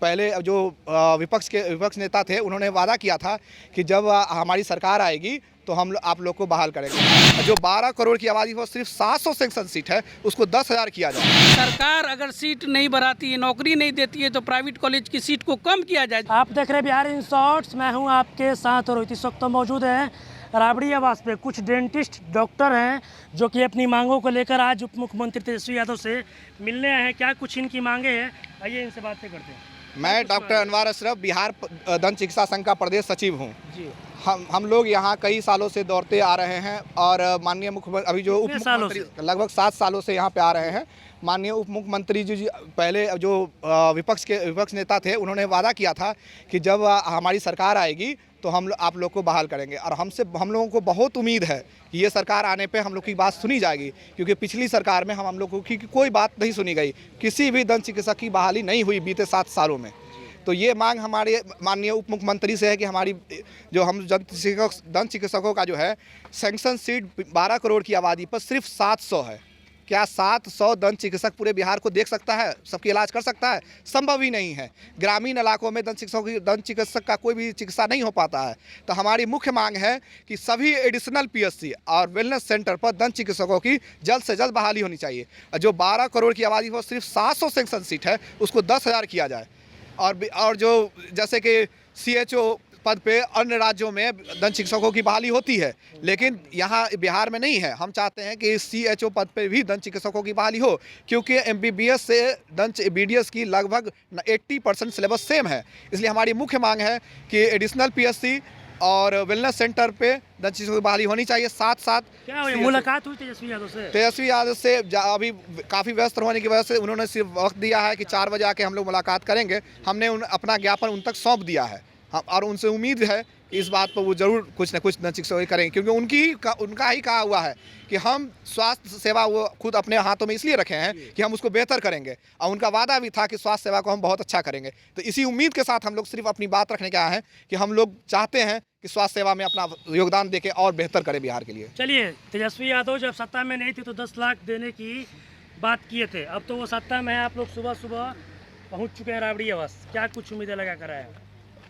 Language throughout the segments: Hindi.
पहले जो विपक्ष नेता थे उन्होंने वादा किया था कि जब हमारी सरकार आएगी तो हम आप लोग को बहाल करेंगे। जो 12 करोड़ की आबादी पर सिर्फ 700 सेक्शन सीट है उसको 10,000 किया जाए। सरकार अगर सीट नहीं बढ़ाती है, नौकरी नहीं देती है तो प्राइवेट कॉलेज की सीट को कम किया जाए। आप देख रहे हैं बिहार इन शॉर्ट्स, मैं हूं आपके साथ और इस वक्त मौजूद हैं राबड़ी आवास पे। कुछ डेंटिस्ट डॉक्टर हैं जो कि अपनी मांगों को लेकर आज उप मुख्यमंत्री तेजस्वी यादव से मिलने आए हैं। क्या कुछ इनकी मांगे हैं, आइए इनसे बातें करते हैं। मैं डॉक्टर अनवर अशरफ बिहार दंत चिकित्सा संघ का प्रदेश सचिव हूँ। जी, हम लोग यहाँ कई सालों से दौड़ते आ रहे हैं और माननीय मुख्यमंत्री अभी जो उप मुख्यमंत्री लगभग 7 सालों से यहाँ पे आ रहे हैं। माननीय उप मुख्यमंत्री जी पहले जो विपक्ष नेता थे उन्होंने वादा किया था कि जब हमारी सरकार आएगी तो हम आप लोग को बहाल करेंगे और हम लोगों को बहुत उम्मीद है कि ये सरकार आने पे हम लोग की बात सुनी जाएगी, क्योंकि पिछली सरकार में हम लोगों की कोई बात नहीं सुनी गई। किसी भी दंत चिकित्सक की बहाली नहीं हुई बीते 7 सालों में। तो ये मांग हमारे माननीय उप मुख्यमंत्री से है कि हमारी जो हम दंत चिकित्सकों का जो है सैंक्शन सीट 12 करोड़ की आबादी पर सिर्फ 700 है। क्या 700 दंत चिकित्सक पूरे बिहार को देख सकता है, सबकी इलाज कर सकता है? संभव ही नहीं है। ग्रामीण इलाकों में दंत चिकित्सक का कोई भी चिकित्सा नहीं हो पाता है। तो हमारी मुख्य मांग है कि सभी एडिशनल पीएचसी और वेलनेस सेंटर पर दंत चिकित्सकों की जल्द से जल्द बहाली होनी चाहिए। जो 12 करोड़ की आबादी पर सिर्फ 700 सेक्शन सीट है उसको 10,000 किया जाए। और जो जैसे कि CHO पद पे अन्य राज्यों में दंत चिकित्सकों की बहाली होती है, लेकिन यहाँ बिहार में नहीं है। हम चाहते हैं कि CHO पद पे भी दंत चिकित्सकों की बहाली हो, क्योंकि MBBS से दंत BDS की लगभग 80% सिलेबस सेम है। इसलिए हमारी मुख्य मांग है कि एडिशनल PHC और वेलनेस सेंटर पे दंत चिकित्सकों की बहाली होनी चाहिए। साथ क्या मुलाकात हुई तेजस्वी यादव से? अभी काफ़ी व्यस्त होने की वजह से उन्होंने सिर्फ वक्त दिया है कि 4 बजे आके हम लोग मुलाकात करेंगे। हमने अपना ज्ञापन उन तक सौंप दिया है और उनसे उम्मीद है कि इस बात पर वो ज़रूर कुछ न कुछ दंत चिकित्सक करेंगे, क्योंकि उनका ही कहा हुआ है कि हम स्वास्थ्य सेवा वो खुद अपने हाथों में इसलिए रखे हैं कि हम उसको बेहतर करेंगे, और उनका वादा भी था कि स्वास्थ्य सेवा को हम बहुत अच्छा करेंगे। तो इसी उम्मीद के साथ हम लोग सिर्फ अपनी बात रखने के आए हैं कि हम लोग चाहते हैं कि स्वास्थ्य सेवा में अपना योगदान देके और बेहतर करें बिहार के लिए। चलिए, तेजस्वी यादव जब सत्ता में नहीं थे तो 10 लाख देने की बात किए थे, अब तो वो सत्ता में है। आप लोग सुबह सुबह पहुँच चुके हैं राबड़ी आवास, क्या कुछ उम्मीदें लगा कर आए हैं?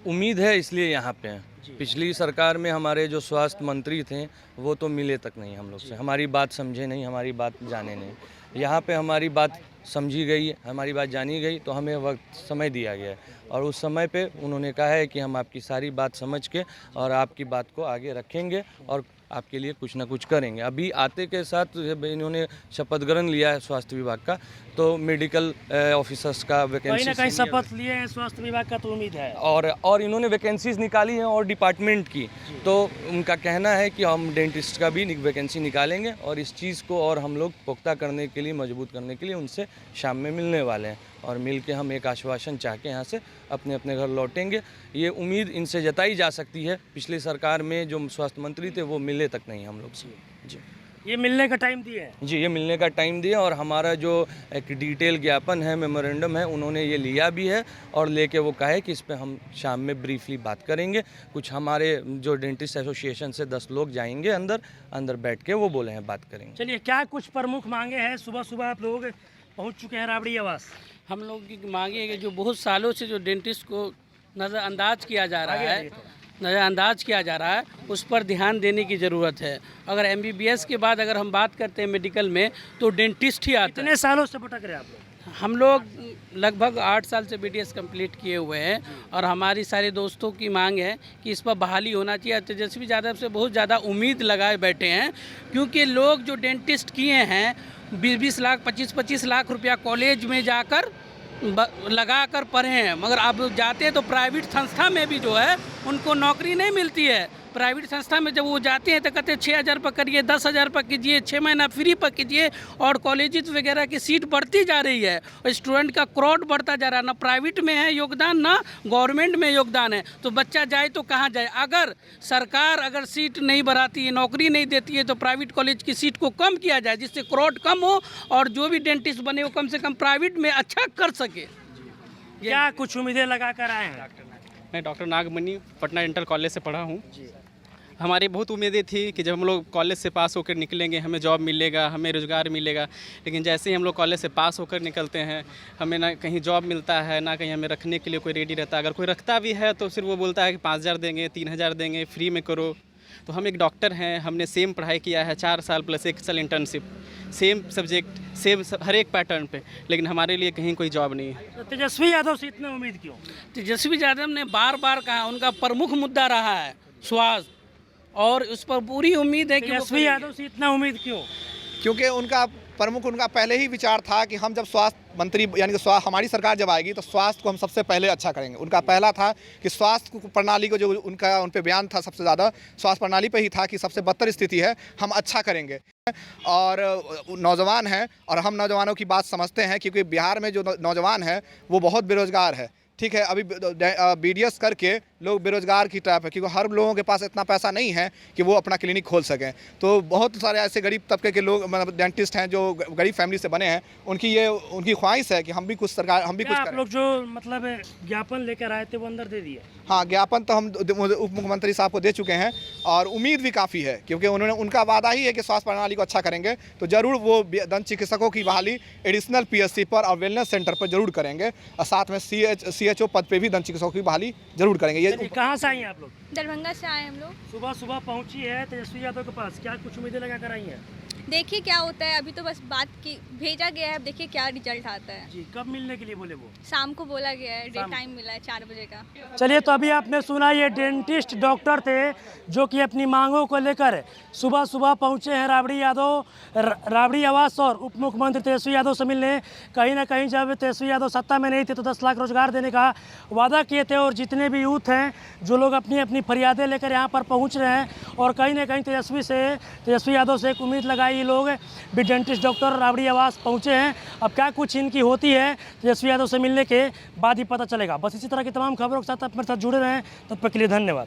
उम्मीद है इसलिए यहाँ पे हैं। पिछली सरकार में हमारे जो स्वास्थ्य मंत्री थे वो तो मिले तक नहीं हम लोग से, हमारी बात समझे नहीं, हमारी बात जाने नहीं। यहाँ पे हमारी बात समझी गई, हमारी बात जानी गई, तो हमें वक्त समय दिया गया है और उस समय पे उन्होंने कहा है कि हम आपकी सारी बात समझ के और आपकी बात को आगे रखेंगे और आपके लिए कुछ ना कुछ करेंगे। अभी आते के साथ इन्होंने शपथ ग्रहण लिया है स्वास्थ्य विभाग का, तो मेडिकल ऑफिसर्स का वैकेंसी कहीं ना कहीं शपथ लिए हैं स्वास्थ्य विभाग का, तो उम्मीद है। और इन्होंने वैकेंसीज निकाली हैं और डिपार्टमेंट की, तो उनका कहना है कि हम डेंटिस्ट का भी वैकेंसी निकालेंगे और इस चीज़ को और हम लोग पुख्ता करने के लिए, मजबूत करने के लिए उनसे शाम में मिलने वाले हैं और मिल के हम एक आश्वासन चाह के यहाँ से अपने अपने घर लौटेंगे। ये उम्मीद इनसे जताई जा सकती है। पिछली सरकार में जो स्वास्थ्य मंत्री थे वो मिले तक नहीं हम लोग से। जी, ये मिलने का टाइम दिए हैं? जी, ये मिलने का टाइम दिया और हमारा जो एक डिटेल ज्ञापन है, मेमोरेंडम है, उन्होंने ये लिया भी है और लेके वो कहा है कि इस पे हम शाम में ब्रीफली बात करेंगे। कुछ हमारे जो डेंटिस्ट एसोसिएशन से 10 लोग जाएंगे अंदर बैठ के वो बोले हैं बात करेंगे। चलिए, क्या कुछ प्रमुख मांगे हैं? सुबह सुबह आप लोग पहुँच चुके हैं राबड़ी आवास। हम लोग की मांगे है कि जो बहुत सालों से जो डेंटिस्ट को नज़रअंदाज किया जा रहा है उस पर ध्यान देने की ज़रूरत है। अगर MBBS के बाद अगर हम बात करते हैं मेडिकल में तो डेंटिस्ट ही आता है। कितने सालों से भटक रहे हैं आप लोग? हम लोग लगभग 8 साल से BDS कंप्लीट किए हुए हैं और हमारी सारे दोस्तों की मांग है कि इस पर बहाली होना चाहिए। तेजस्वी यादव से बहुत ज़्यादा उम्मीद लगाए बैठे हैं, क्योंकि लोग जो डेंटिस्ट किए हैं 20-20 लाख 25-25 लाख रुपया कॉलेज में जाकर लगा कर पढ़े हैं, मगर अब जाते हैं तो प्राइवेट संस्था में भी जो है उनको नौकरी नहीं मिलती है। प्राइवेट संस्था में जब वो जाते हैं तो कहते हैं 6,000 रुपये करिए, 10,000 रुपये कीजिए, 6 महीना फ्री पर कीजिए, और कॉलेज वगैरह की सीट बढ़ती जा रही है और स्टूडेंट का क्राउड बढ़ता जा रहा है। ना प्राइवेट में है योगदान, ना गवर्नमेंट में योगदान है, तो बच्चा जाए तो कहाँ जाए? अगर सरकार अगर सीट नहीं बढ़ाती है, नौकरी नहीं देती है, तो प्राइवेट कॉलेज की सीट को कम किया जाए, जिससे क्राउड कम हो और जो भी डेंटिस्ट बने वो कम से कम प्राइवेट में अच्छा कर सके। क्या कुछ उम्मीदें लगा कर आए हैं? मैं डॉक्टर नागमणि पटना डेंटल कॉलेज से पढ़ा हूँ। हमारी बहुत उम्मीदें थी कि जब हम लोग कॉलेज से पास होकर निकलेंगे हमें जॉब मिलेगा, हमें रोज़गार मिलेगा। लेकिन जैसे ही हम लोग कॉलेज से पास होकर निकलते हैं हमें ना कहीं जॉब मिलता है, ना कहीं हमें रखने के लिए कोई रेडी रहता है। अगर कोई रखता भी है तो सिर्फ वो बोलता है कि 5,000 देंगे, 3,000 देंगे, फ्री में करो। तो हम एक डॉक्टर हैं, हमने सेम पढ़ाई किया है 4 साल प्लस 1 साल इंटर्नशिप, सेम सब्जेक्ट, सेम हर एक पैटर्न पे, लेकिन हमारे लिए कहीं कोई जॉब नहीं है। तो तेजस्वी यादव से इतना उम्मीद क्यों? तेजस्वी यादव ने बार बार कहा, उनका प्रमुख मुद्दा रहा है स्वास्थ्य, और उस पर पूरी उम्मीद है कि वो तेजस्वी यादव से इतना उम्मीद क्यों? क्योंकि उनका पहले ही विचार था कि हम जब स्वास्थ्य मंत्री यानी कि हमारी सरकार जब आएगी तो स्वास्थ्य को हम सबसे पहले अच्छा करेंगे। उनका पहला था कि स्वास्थ्य प्रणाली को जो उन पे बयान था सबसे ज़्यादा स्वास्थ्य प्रणाली पे ही था कि सबसे बदतर स्थिति है, हम अच्छा करेंगे। और नौजवान हैं और हम नौजवानों की बात समझते हैं क्योंकि बिहार में जो नौजवान है वो बहुत बेरोज़गार है। ठीक है, अभी BDS करके लोग बेरोजगार की तरफ है क्योंकि हर लोगों के पास इतना पैसा नहीं है कि वो अपना क्लिनिक खोल सकें। तो बहुत सारे ऐसे गरीब तबके के लोग मतलब डेंटिस्ट हैं जो गरीब फैमिली से बने हैं, उनकी ख्वाहिश है कि हम भी कुछ कुछ आप करें। लोग जो मतलब ज्ञापन लेकर आए थे वो अंदर दे दिए? हाँ, ज्ञापन तो हम उप मुख्यमंत्री साहब को दे चुके हैं और उम्मीद भी काफ़ी है क्योंकि उनका वादा ही है कि स्वास्थ्य प्रणाली को अच्छा करेंगे। तो ज़रूर वो दंत चिकित्सकों की बहाली एडिशनल PSC पर और वेलनेस सेंटर पर जरूर करेंगे और साथ में CHO पद पे भी दंत चिकित्सकों की बहाली जरूर करेंगे। कहाँ से आई हैं आप लोग? दरभंगा से आए हम लोग। सुबह सुबह पहुंची है तेजस्वी यादव के पास, क्या कुछ उम्मीदें लगा कर आई हैं? देखिए क्या होता है, अभी तो बस बात की भेजा गया है, अब देखिए क्या रिजल्ट आता है। जी, कब मिलने के लिए बोले वो? शाम को बोला गया है, डेट टाइम मिला है 4 बजे का। चलिए, तो अभी आपने सुना ये डेंटिस्ट डॉक्टर थे जो कि अपनी मांगों को लेकर सुबह सुबह पहुंचे हैं राबड़ी आवास और उप मुख्यमंत्री तेजस्वी यादव से मिलने। कहीं ना कहीं जब तेजस्वी यादव सत्ता में नहीं थे तो 10 लाख रोजगार देने का वादा किए थे और जितने भी यूथ हैं जो लोग अपनी अपनी फरियादें लेकर यहाँ पर पहुँच रहे हैं और कहीं ना कहीं तेजस्वी यादव से एक उम्मीद लगाई ये लोग भी डेंटिस्ट डॉक्टर राबड़ी आवास पहुँचे हैं। अब क्या कुछ इनकी होती है तेजस्वी यादव से मिलने के बाद ही पता चलेगा। बस इसी तरह की तमाम खबरों के साथ आप मेरे साथ जुड़े रहें, तब तक के लिए धन्यवाद।